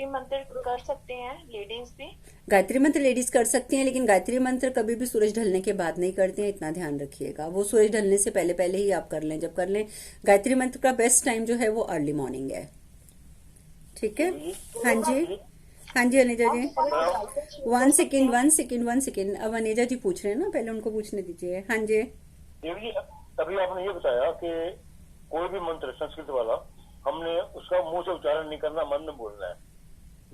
गायत्री मंत्र कर सकते हैं लेडीज भी? गायत्री मंत्र लेडीज कर सकती हैं, लेकिन गायत्री मंत्र कभी भी सूरज ढलने के बाद नहीं करते हैं, इतना ध्यान रखिएगा। वो सूरज ढलने से पहले पहले ही आप कर लें, जब कर लें। गायत्री मंत्र का बेस्ट टाइम जो है वो अर्ली मॉर्निंग है। ठीक है। हाँ जी, हाँ जी Aneja ji. One second, one second, one second. अब अनेजा जी पूछ रहे हैं ना, पहले उनको पूछने दीजिए। हाँ जी। देवी जी, अभी आपने ये बताया कि कोई भी मंत्र संस्कृत वाला हमने उसका मुंह से उच्चारण नहीं करना, मन में बोलना है।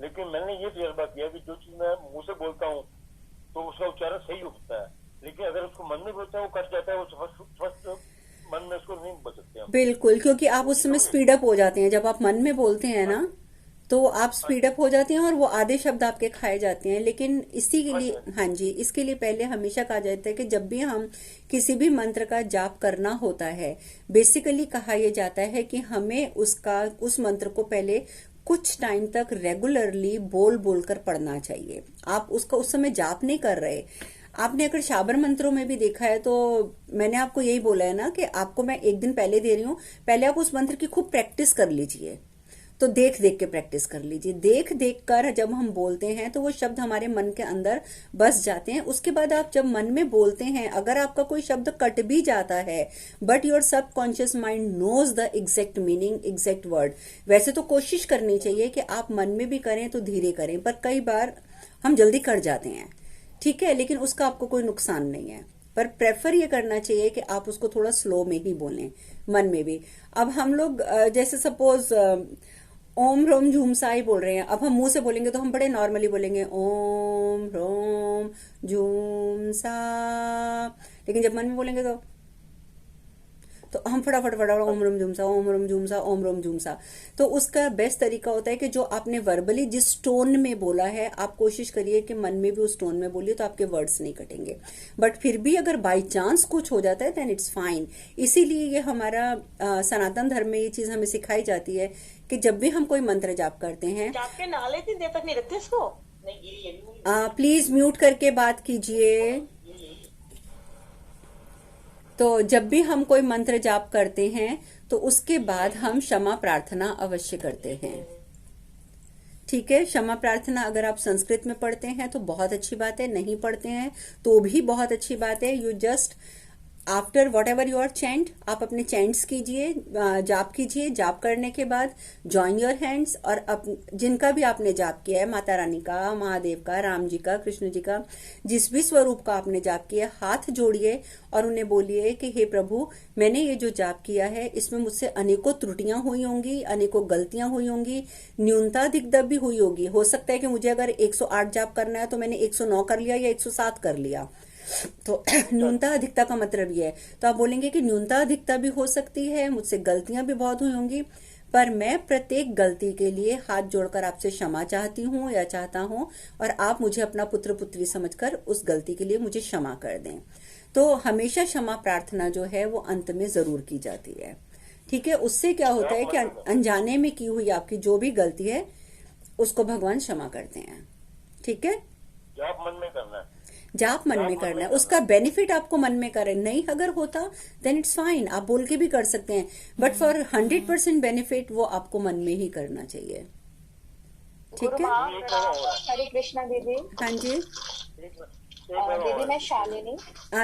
लेकिन मैंने ये तजर्बा किया कि जो चीज मैं मुंह से बोलता हूँ तो उसका उच्चारण सही होता है, लेकिन अगर उसको मन में बोलता है वो कट जाता है, वो स्पष्ट मन में उसको नहीं बोल सकते हम। बिल्कुल, क्योंकि आप उस समय स्पीड अप हो जाते हैं। जब आप मन में बोलते हैं ना, तो आप स्पीड अप हो जाते हैं और वो आधे शब्द आपके खाए जाते हैं। लेकिन इसी के लिए, हाँ जी, इसके लिए पहले हमेशा कहा जाता है कि जब भी हम किसी भी मंत्र का जाप करना होता है, बेसिकली कहा यह जाता है कि हमें उस मंत्र को पहले कुछ टाइम तक रेगुलरली बोल बोल कर पढ़ना चाहिए। आप उसका उस समय जाप नहीं कर रहे। आपने अगर शाबर मंत्रों में भी देखा है तो मैंने आपको यही बोला है ना कि आपको मैं एक दिन पहले दे रही हूं, पहले आप उस मंत्र की खूब प्रैक्टिस कर लीजिए। तो देख देख के प्रैक्टिस कर लीजिए। देख देख कर जब हम बोलते हैं तो वो शब्द हमारे मन के अंदर बस जाते हैं। उसके बाद आप जब मन में बोलते हैं, अगर आपका कोई शब्द कट भी जाता है, but your subconscious mind knows the exact meaning, exact word. वैसे तो कोशिश करनी चाहिए कि आप मन में भी करें तो धीरे करें, पर कई बार हम जल्दी कर जाते हैं। ठीक है, लेकिन उसका आपको कोई नुकसान नहीं है। पर प्रेफर ये करना चाहिए कि आप उसको थोड़ा स्लो में ही बोलें, मन में भी। अब हम लोग जैसे सपोज ओम रोम झूम सा ही बोल रहे हैं। अब हम मुंह से बोलेंगे तो हम बड़े नॉर्मली बोलेंगे ओम रोम झूम सा, लेकिन जब मन में बोलेंगे तो हम फटाफट फटाफट ओम रोम झूम सा, ओम रोम झूम सा, ओम रोम झूम सा। तो उसका बेस्ट तरीका होता है कि जो आपने वर्बली जिस टोन में बोला है, आप कोशिश करिए कि मन में भी उस टोन में बोलिए, तो आपके वर्ड्स नहीं कटेंगे। बट फिर भी अगर बाई चांस कुछ हो जाता है देन इट्स फाइन। इसीलिए ये हमारा सनातन धर्म में ये चीज हमें सिखाई जाती है कि जब भी हम कोई मंत्र जाप करते हैं, जाप के नाले इतनी देर तक नहीं रखते इसको। प्लीज म्यूट करके बात कीजिए। तो जब भी हम कोई मंत्र जाप करते हैं तो उसके बाद हम क्षमा प्रार्थना अवश्य करते हैं। ठीक है, क्षमा प्रार्थना अगर आप संस्कृत में पढ़ते हैं तो बहुत अच्छी बात है, नहीं पढ़ते हैं तो भी बहुत अच्छी बात है। You just after what ever your chant, आप अपने चैंट्स कीजिए, जाप कीजिए। जाप करने के बाद जॉइन योर हैंड्स, और जिनका भी आपने जाप किया है, माता रानी का, महादेव का, राम जी का, कृष्ण जी का, जिस भी स्वरूप का आपने जाप किया है, हाथ जोड़िए और उन्हें बोलिए कि हे प्रभु, मैंने ये जो जाप किया है इसमें मुझसे अनेकों त्रुटियां हुई होंगी, अनेकों गलतियां हुई होंगी, न्यूनता भी हुई होगी। हो सकता है कि मुझे अगर 108 जाप करना है तो मैंने 109 कर लिया या 107 कर लिया। तो न्यूनता अधिकता का मतलब ये है। तो आप बोलेंगे कि न्यूनता अधिकता भी हो सकती है, मुझसे गलतियां भी बहुत हुई होंगी, पर मैं प्रत्येक गलती के लिए हाथ जोड़कर आपसे क्षमा चाहती हूँ या चाहता हूँ, और आप मुझे अपना पुत्र पुत्री समझकर उस गलती के लिए मुझे क्षमा कर दें। तो हमेशा क्षमा प्रार्थना जो है वो अंत में जरूर की जाती है। ठीक है, उससे क्या होता है कि अनजाने में की हुई आपकी जो भी गलती है उसको भगवान क्षमा करते हैं। ठीक है, जाप मन में करना है, जाप मन में करना है, उसका बेनिफिट आपको मन में करें। नहीं अगर होता देन इट्स फाइन, आप बोल के भी कर सकते हैं, बट फॉर 100% बेनिफिट वो आपको मन में ही करना चाहिए। ठीक है, हरे कृष्णा दीदी। हाँ जी। दीदी मैं शालिनी।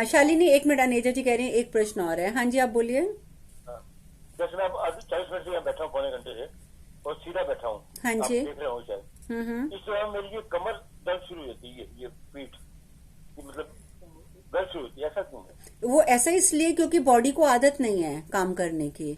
शालिनी, एक मिनट, अनेजा जी कह रहे हैं एक प्रश्न और है। हाँ जी, आप बोलिए। जैसे मैं अब 40 मिनट से यहाँ बैठा हूँ, पौने घंटे से, और सीधा बैठा हूँ। हाँ आप जी। देख रहे हो शायद। इस दौरान मेरी ये कमर दर्द शुरू हो जाती है, ये पीठ मतलब दर्द शुरू होती है। ऐसा क्यों है? वो ऐसा इसलिए क्योंकि बॉडी को आदत नहीं है काम करने की।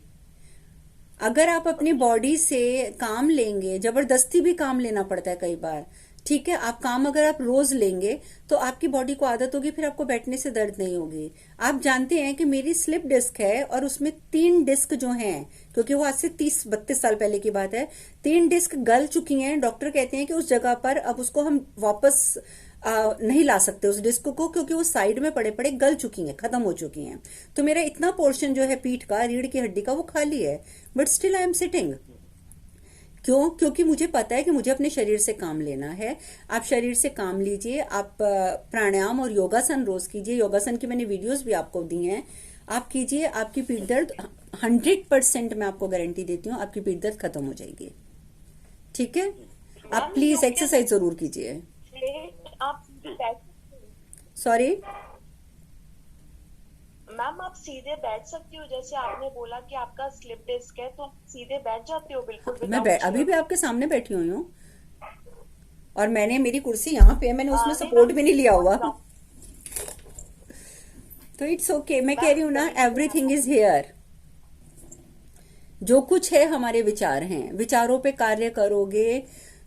अगर आप अपनी बॉडी से काम लेंगे, जबरदस्ती भी काम लेना पड़ता है कई बार। ठीक है, आप काम अगर आप रोज लेंगे तो आपकी बॉडी को आदत होगी, फिर आपको बैठने से दर्द नहीं होगी। आप जानते हैं कि मेरी स्लिप डिस्क है और उसमें 3 डिस्क जो हैं, क्योंकि वो आज से 30-32 साल पहले की बात है, 3 डिस्क गल चुकी हैं। डॉक्टर कहते हैं कि उस जगह पर अब उसको हम वापस नहीं ला सकते उस डिस्क को, क्योंकि वो साइड में पड़े पड़े गल चुकी हैं, खत्म हो चुकी हैं। तो मेरा इतना पोर्शन जो है पीठ का, रीढ़ की हड्डी का, वो खाली है, but still I am sitting. क्यों? क्योंकि मुझे पता है कि मुझे अपने शरीर से काम लेना है। आप शरीर से काम लीजिए, आप प्राणायाम और योगासन रोज कीजिए। योगासन की मैंने वीडियोस भी आपको दी हैं, आप कीजिए। आपकी पीठ दर्द 100% मैं आपको गारंटी देती हूँ, आपकी पीठ दर्द खत्म हो जाएगी। ठीक है, आप प्लीज एक्सरसाइज जरूर कीजिए। आप सॉरी मैम आप सीधे बैठ सकती हो, जैसे आपने बोला कि आपका स्लिप डिस्क है तो आप सीधे बैठ जाती हो बिल्कुल मैं without अभी भी chair। आपके सामने बैठी हुई हूँ और मेरी कुर्सी यहाँ पे है, मैंने उसमें नहीं, सपोर्ट मैम, भी नहीं लिया हुआ। बहुत तो इट्स ओके, मैं कह रही हूँ ना, एवरीथिंग इज हेयर। जो कुछ है हमारे विचार हैं, विचारों पे कार्य करोगे।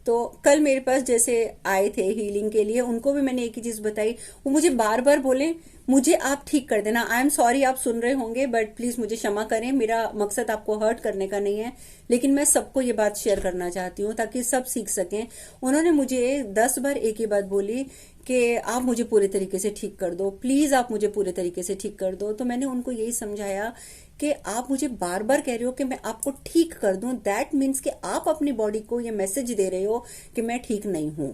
तो कल मेरे पास जैसे आए थे हीलिंग के लिए, उनको भी मैंने एक ही चीज बताई। वो मुझे बार बार बोले मुझे आप ठीक कर देना। आई एम सॉरी, आप सुन रहे होंगे बट प्लीज मुझे क्षमा करें, मेरा मकसद आपको हर्ट करने का नहीं है, लेकिन मैं सबको ये बात शेयर करना चाहती हूँ ताकि सब सीख सकें। उन्होंने मुझे 10 बार एक ही बात बोली कि आप मुझे पूरे तरीके से ठीक कर दो, प्लीज आप मुझे पूरे तरीके से ठीक कर दो। तो मैंने उनको यही समझाया कि आप मुझे बार बार कह रहे हो कि मैं आपको ठीक कर दूं, दैट मीन्स कि आप अपनी बॉडी को ये मैसेज दे रहे हो कि मैं ठीक नहीं हूं।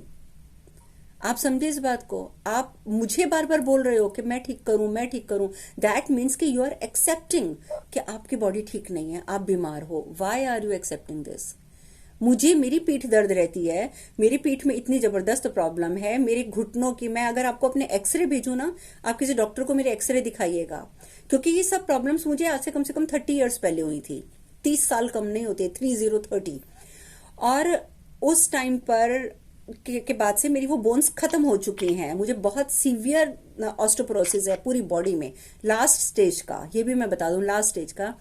आप समझे इस बात को? आप मुझे बार बार बोल रहे हो कि मैं ठीक करूं, मैं ठीक करूं, दैट मीन्स कि यू आर एक्सेप्टिंग कि आपकी बॉडी ठीक नहीं है, आप बीमार हो। Why are you accepting this? मुझे मेरी पीठ दर्द रहती है, मेरी पीठ में इतनी जबरदस्त प्रॉब्लम है, मेरे घुटनों की। मैं अगर आपको अपने एक्सरे भेजूं ना, आप किसी डॉक्टर को मेरे एक्सरे दिखाइएगा, क्योंकि ये सब प्रॉब्लम्स मुझे आज से कम 30 इयर्स पहले हुई थी। 30 साल कम नहीं होते, 30 और उस टाइम पर के बाद से मेरी वो बोन्स खत्म हो चुकी हैं। मुझे बहुत सीवियर ऑस्टियोपोरोसिस है पूरी बॉडी में, लास्ट स्टेज का। ये भी मैं बता दूं, लास्ट स्टेज का,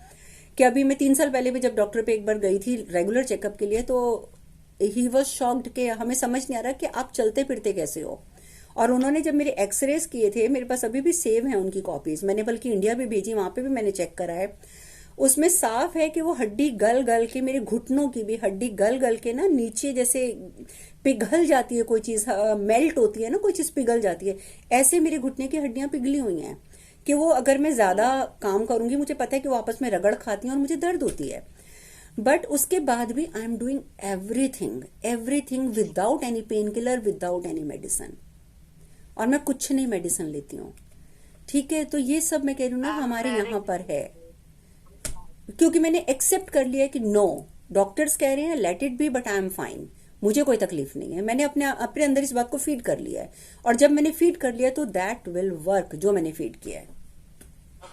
कि अभी मैं 3 साल पहले भी जब डॉक्टर पे एक बार गई थी रेगुलर चेकअप के लिए, तो ही वॉज शॉक्ड कि हमें समझ नहीं आ रहा कि आप चलते फिरते कैसे हो। और उन्होंने जब मेरे एक्सरेज किए थे, मेरे पास अभी भी सेव है उनकी कॉपीज, मैंने बल्कि इंडिया भी भेजी, वहां पे भी मैंने चेक करा है। उसमें साफ है कि वो हड्डी गल गल के, मेरे घुटनों की भी हड्डी गल गल के ना नीचे जैसे पिघल जाती है, कोई चीज मेल्ट होती है ना, कोई चीज पिघल जाती है, ऐसे मेरे घुटने की हड्डियां पिघली हुई हैं कि वो अगर मैं ज्यादा काम करूंगी, मुझे पता है कि वो आपस में रगड़ खाती हैं और मुझे दर्द होती है। बट उसके बाद भी I am doing everything without any pain killer, without any medicine, और मैं कुछ नहीं मेडिसिन लेती हूँ। ठीक है, तो ये सब मैं कह रही हूँ ना हमारे यहाँ पर है, क्योंकि मैंने एक्सेप्ट कर लिया कि नो, डॉक्टर्स कह रहे हैं let it be, but I am fine, मुझे कोई तकलीफ नहीं है। मैंने अपने अंदर इस बात को फीड कर लिया है, और जब मैंने फीड कर लिया तो दैट विल वर्क, जो मैंने फीड किया है।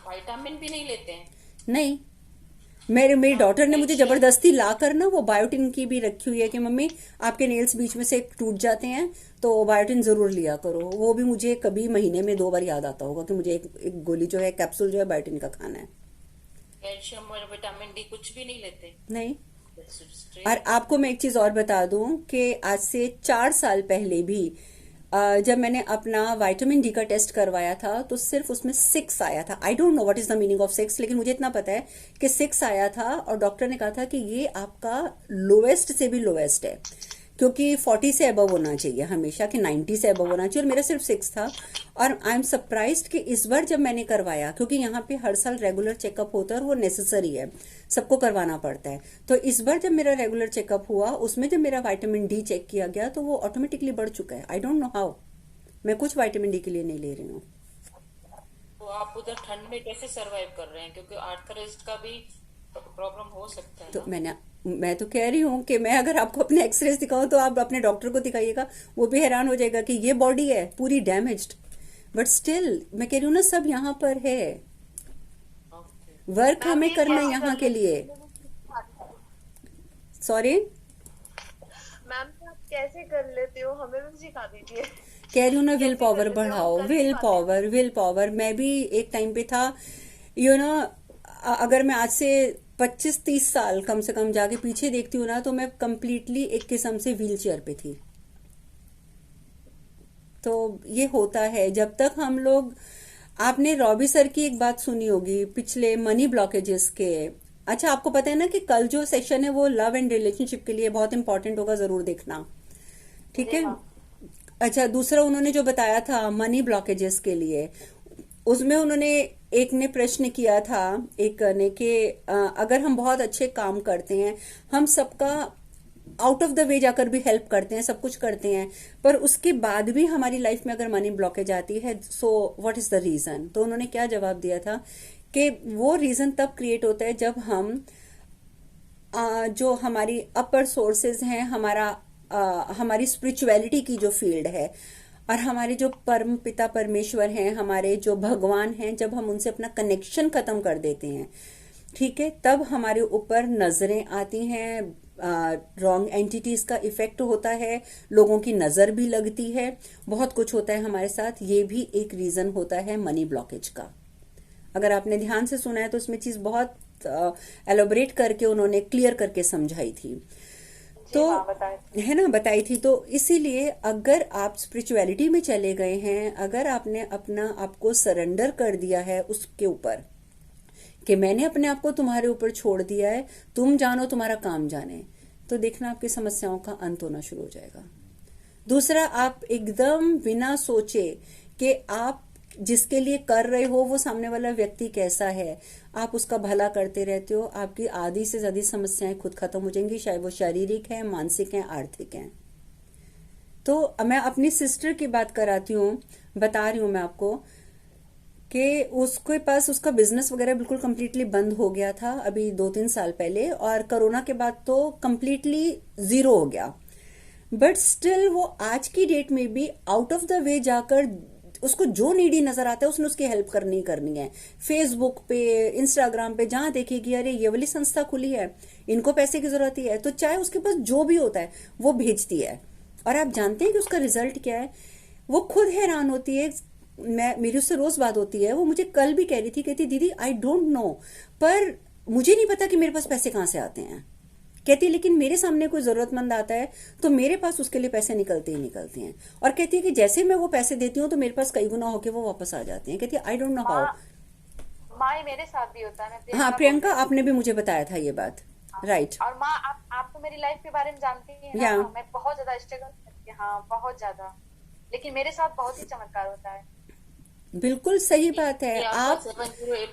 विटामिन भी नहीं लेते हैं? नहीं, मेरी डॉटर ने मुझे जबरदस्ती ला कर ना वो बायोटिन की भी रखी हुई है कि मम्मी आपके नेल्स बीच में से टूट जाते हैं तो बायोटिन जरूर लिया करो। वो भी मुझे कभी महीने में 2 बार याद आता होगा कि मुझे एक गोली जो है, कैप्सूल जो है बायोटिन का खाना है। कैल्शियम और विटामिन डी कुछ भी नहीं लेते? नहीं। और आपको मैं एक चीज और बता दूं कि आज से 4 साल पहले भी जब मैंने अपना विटामिन डी का टेस्ट करवाया था तो सिर्फ उसमें 6 आया था। I don't know what is the meaning of 6, लेकिन मुझे इतना पता है कि 6 आया था, और डॉक्टर ने कहा था कि ये आपका लोवेस्ट से भी लोवेस्ट है, क्योंकि 40 से अबव होना चाहिए हमेशा, कि 90 से अबव होना चाहिए, और मेरा सिर्फ 6 था। और आई एम सरप्राइज्ड कि इस बार जब मैंने करवाया, क्योंकि यहाँ पे हर साल रेगुलर चेकअप होता है और वो नेसेसरी है, सबको करवाना पड़ता है, तो इस बार जब मेरा रेगुलर चेकअप हुआ उसमें जब मेरा विटामिन डी चेक किया गया तो वो ऑटोमेटिकली बढ़ चुका है। आई डोंट नो हाउ, मैं कुछ विटामिन डी के लिए नहीं ले रही हूँ। तो आप उधर ठंड में कैसे सरवाइव कर रहे हैं? क्योंकि आर्थराइटिस का भी प्रॉब्लम हो सकता है तो ना? मैं तो कह रही हूँ कि मैं अगर आपको अपने एक्सरेज दिखाऊं तो आप अपने डॉक्टर को दिखाइएगा, वो भी हैरान हो जाएगा कि ये बॉडी है पूरी डैमेज्ड, बट स्टिल मैं कह रही हूँ ना सब यहाँ पर है, वर्क हमें करना है यहाँ के लिए। सॉरी मैम आप कैसे कर लेते हो, हमें भी सिखा दीजिए। कह रही हूँ ना, विल पावर बढ़ाओ, विल पावर। मैं भी एक टाइम पे था, यू नो, अगर मैं आज से 25-30 साल कम से कम जाके पीछे देखती हूँ ना, तो मैं कंप्लीटली एक किस्म से व्हील चेयर पे थी। तो ये होता है जब तक हम लोग, आपने रॉबी सर की एक बात सुनी होगी पिछले मनी ब्लॉकेजेस के। अच्छा, आपको पता है ना कि कल जो सेशन है वो लव एंड रिलेशनशिप के लिए बहुत इंपॉर्टेंट होगा, जरूर देखना, ठीक है। अच्छा, दूसरा उन्होंने जो बताया था मनी ब्लॉकेजेस के लिए, उसमें उन्होंने एक ने प्रश्न किया था, एक ने, कि अगर हम बहुत अच्छे काम करते हैं, हम सबका आउट ऑफ द वे जाकर भी हेल्प करते हैं, सब कुछ करते हैं, पर उसके बाद भी हमारी लाइफ में अगर मनी ब्लॉकेज आती है, so what is the reason? तो उन्होंने क्या जवाब दिया था कि वो रीजन तब क्रिएट होता है जब हम जो हमारी अपर सोर्सेज हैं, हमारा हमारी स्पिरिचुअलिटी की जो फील्ड है और हमारे जो परम पिता परमेश्वर हैं, हमारे जो भगवान हैं, जब हम उनसे अपना कनेक्शन खत्म कर देते हैं, ठीक है, तब हमारे ऊपर नजरें आती हैं, रॉन्ग एंटिटीज का इफेक्ट होता है, लोगों की नजर भी लगती है, बहुत कुछ होता है हमारे साथ। ये भी एक रीजन होता है मनी ब्लॉकेज का। अगर आपने ध्यान से सुना है तो इसमें चीज बहुत एलोबरेट करके उन्होंने क्लियर करके समझाई थी, तो है ना, बताई थी। तो इसीलिए अगर आप स्पिरिचुअलिटी में चले गए हैं, अगर आपने अपना आपको सरेंडर कर दिया है उसके ऊपर कि मैंने अपने आप को तुम्हारे ऊपर छोड़ दिया है, तुम जानो तुम्हारा काम जाने, तो देखना आपकी समस्याओं का अंत होना शुरू हो जाएगा। दूसरा, आप एकदम बिना सोचे कि आप जिसके लिए कर रहे हो वो सामने वाला व्यक्ति कैसा है, आप उसका भला करते रहते हो, आपकी आधी से ज्यादा समस्याएं खुद खत्म हो जाएंगी, चाहे वो शारीरिक है, मानसिक है, आर्थिक है। तो मैं अपनी सिस्टर की बात कराती हूँ, बता रही हूँ मैं आपको कि उसके पास उसका बिजनेस वगैरह बिल्कुल कंप्लीटली बंद हो गया था अभी 2-3 साल पहले, और कोरोना के बाद तो कंप्लीटली जीरो हो गया। बट स्टिल वो आज की डेट में भी आउट ऑफ द वे जाकर उसको जो नीडी नजर आता है उसने उसकी हेल्प करनी है। फेसबुक पे, इंस्टाग्राम पे जहां देखेगी अरे ये वाली संस्था खुली है, इनको पैसे की जरूरत ही है, तो चाहे उसके पास जो भी होता है वो भेजती है। और आप जानते हैं कि उसका रिजल्ट क्या है? वो खुद हैरान होती है। मेरी उससे रोज बात होती है, वो मुझे कल भी कह रही थी, कहती दीदी आई डोंट नो, पर मुझे नहीं पता कि मेरे पास पैसे कहां से आते हैं। कहती है लेकिन मेरे सामने कोई जरूरतमंद आता है तो मेरे पास उसके लिए पैसे निकलते ही निकलते हैं। और कहती है कि जैसे मैं वो पैसे देती हूँ तो मेरे पास कई गुना होके वो वापस आ जाते हैं। कहती है आई डोंट नो हाउ। माँ, ये मेरे साथ भी होता है। मैं हाँ प्रियंका, आपने भी मुझे बताया था ये बात, राइट। और माँ, आप तो मेरी लाइफ के बारे में जानती हैं ना, मैं बहुत ज्यादा स्ट्रगल करती हूँ, हाँ बहुत ज्यादा, लेकिन मेरे साथ बहुत ही चमत्कार होता है। बिल्कुल सही बात है। आप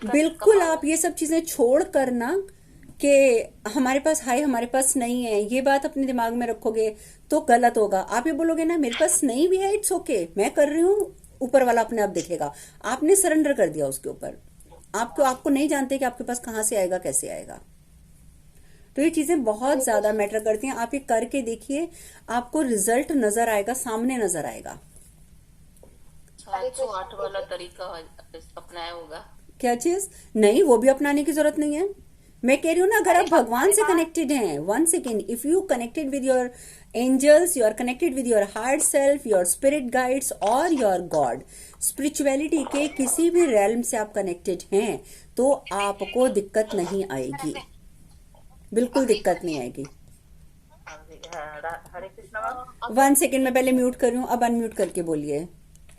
बिल्कुल आप ये सब चीजें छोड़ कर ना कि हमारे पास है हमारे पास नहीं है, ये बात अपने दिमाग में रखोगे तो गलत होगा। आप ये बोलोगे ना मेरे पास नहीं भी है, इट्स ओके, मैं कर रही हूँ, ऊपर वाला अपने आप देखेगा। आपने सरेंडर कर दिया उसके ऊपर। आपको नहीं जानते कि आपके पास कहां से आएगा, कैसे आएगा। तो ये चीजें बहुत ज्यादा मैटर करती हैं। आप ये करके देखिए, आपको रिजल्ट नजर आएगा, सामने नजर आएगा। 708 वाला तरीका अपनाया होगा क्या चीज? नहीं, वो भी अपनाने की जरूरत नहीं है। मैं कह रही हूँ ना, अगर आप भगवान से कनेक्टेड हैं, 1 second, if you connected with your angels, you are connected with your heart self, your spirit guides और योर गॉड, स्पिरिचुअलिटी के किसी भी रेल्म से आप कनेक्टेड हैं तो आपको दिक्कत नहीं आएगी, बिल्कुल दिक्कत नहीं आएगी। हरे कृष्णा। 1 सेकेंड में पहले म्यूट कर रही हूँ, अब अनम्यूट करके बोलिए।